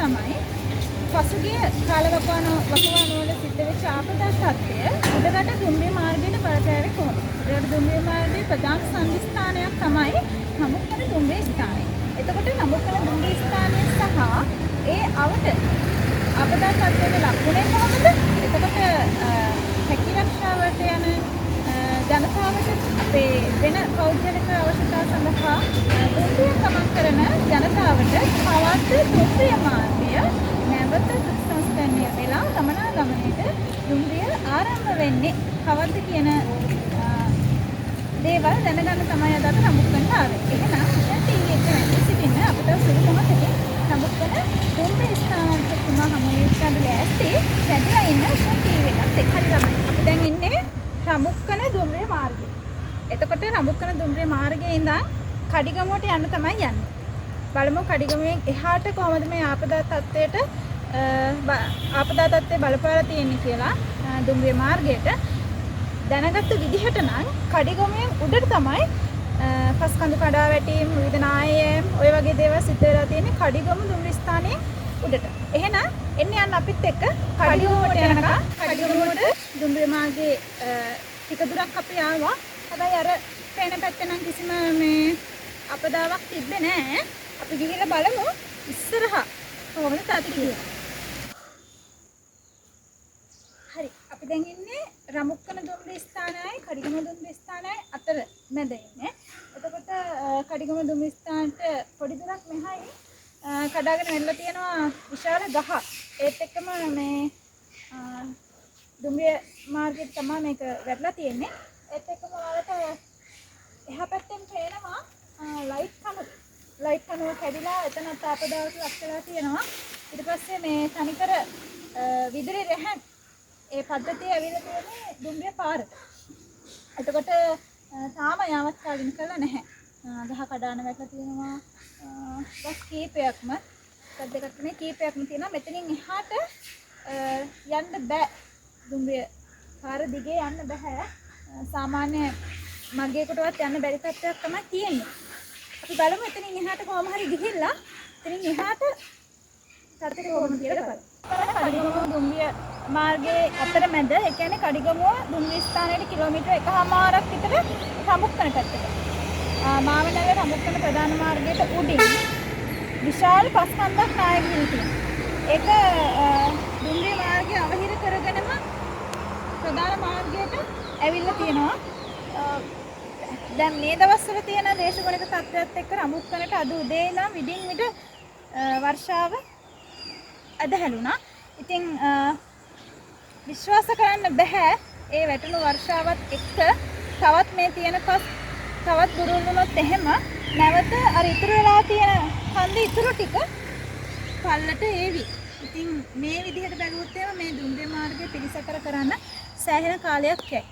තමයි පසුගිය කාලවකවානුව වල සිද්ධ වෙච්ච ආපදා තත්ත්වය උඩරට දුම්රිය මාර්ගයට බලපෑවේ කොහොමද? උඩරට දුම්රිය මාර්ගයේ ප්‍රධාන සංස්ථානයක් තමයි නමුකන දුම්රිය ස්ථානය. එතකොට නමුකන දුම්රිය ස්ථානය සහ ඒ අවට ආපදා තත්ත්වයට ලක්ුණේ කොහොමද? එතකොට හැකියරක්ෂාවට යන ජනතාවට අපේ වෙන පෞද්ගලික අවශ්‍යතා සඳහා දුම්රිය ගමන් කරන ජනතාවට පවත් දුම්රිය මාර්ගය නැවත සංස්කරණය වෙලා ගමනාගමනයට දුම්රිය ආරම්භ වෙන්නේ කවද්ද කියන දේවල් දැනගන්න තමයි අද අපි නමුකන්ට ආවේ. එහෙනම් ටීවී එකේ වැටි සිටින්න අපිට සුළු මොහොතකින් නමුකන දුම්රිය ස්ථානාන්තතුමා හමු වෙන්න ලෑස්ති පැදලා ඉන්න ටීවී එකත් එක්ක. හරි තමයි. අපි දැන් ඉන්නේ රමුක්කන දුම්රිය මාර්ගයේ. එතකොට රමුක්කන දුම්රිය මාර්ගයේ ඉඳන් කඩිගමුවට යන්න තමයි යන්නේ. බලමු කඩිගමුවෙන් එහාට කොහොමද මේ ආපදා තත්ත්වයට බලපාලා තියෙන්නේ කියලා දුම්රිය මාර්ගයට දැනගත්ත විදිහට නම් කඩිගමුවෙන් උඩට තමයි පස්කඳු කඩා වැටීම් විවිධ නායම් ඔය වගේ දේවල් සිද්ධ වෙලා තියෙන්නේ කඩිගමු දුම්රිය ස්ථානයේ උඩට. එහෙනම් එන්න යන්න අපිත් එක්ක කඩිගමුවට යනකම් කඩිගමුවට දුම්රිය මාර්ගයේ ටික දුරක් අපි ආවා. හැබැයි අර පේන පැත්තේ නම් කිසිම මේ අපදාවක් තිබ්බේ නැහැ. අපි ගිහිල්ලා බලමු ඉස්සරහා කොහොමද තාති කියලා. හරි. අපි දැන් ඉන්නේ රමුක්කන දුම්රිය ස්ථානයයි කඩිගම දුම්රිය ස්ථානයයි අතර මැද ඉන්නේ. එතකොට කඩිගම දුම්රිය ස්ථානට පොඩි දුරක් මෙහායි කඩාගෙන වෙන්න තියෙනවා විශාල ගහ. ඒත් එක්කම මේ දුම්රිය මාර්ගයේ තමයි මේක වැටලා තියෙන්නේ. ඒත් එක්කම වලට එහා පැත්තෙන් පේනවා ලයිට් කණු. ලයිට් කණුව කැඩිලා එතනත් ආපදාවට ලක් වෙලා තියෙනවා. ඊට පස්සේ මේ තනිකර විදුලි රැහන් ඒ පද්ධතිය ඇවිල්ලා තියෙන්නේ දුම්රිය පාරට. එතකොට තාම යාමත් කාලින කරලා නැහැ. ගහ කඩාන වැටලා තියෙනවා. බස් කීපයක්ම දෙකක් නේ කීපයක්ම තියෙනවා. මෙතනින් එහාට යන්න බෑ. දුම්රිය පාර දිගේ යන්න බෑ. සාමාන්‍ය මගේකටවත් යන්න බැරි තත්ත්වයක් තමයි තියෙන්නේ. අපි බලමු එතනින් එහාට කොහොම හරි ගිහිල්ලා එතනින් එහාට තත්ත්වය කොහොමද කියලා බලමු. කඩිගමුව දුම්රිය මාර්ගයේ අතරමැද ඒ කියන්නේ කඩිගමුව දුම්රිය ස්ථානයේ කිලෝමීටර් 1.5ක් විතර රමුක්කන පැත්තට. මාවනගර රමුක්කන ප්‍රධාන මාර්ගයට උඩින් විශාල පස්කන්ධක් නායක තියෙනවා. ඒක දුම්රිය මාර්ගය අවහිර කරගෙනම ප්‍රධාන මාර්ගයට ඇවිල්ලා තියෙනවා. දැන් මේ දවස්වල තියෙන දේශගුණික තත්ත්වයක් එක්ක රමුක්කනට අද උදේ ඉඳන් විඩින් විට වර්ෂාව ඇදහැළුණා. ඉතින් විශ්වාස කරන්න බෑ ඒ වැටුණු වර්ෂාවත් එක්ක තවත් මේ තියෙන පස් තවත් දුරුල් වුණොත් එහෙම නැවත අර ඉතුරු වෙලා තියෙන කන්ද ඉතුරු ටික පල්ලට ඒවි. ඉතින් මේ විදිහට බැලුවොත් එහෙම මේ දුම්රිය මාර්ගය පිළිසකර කරන්න සෑහෙන කාලයක් යයි.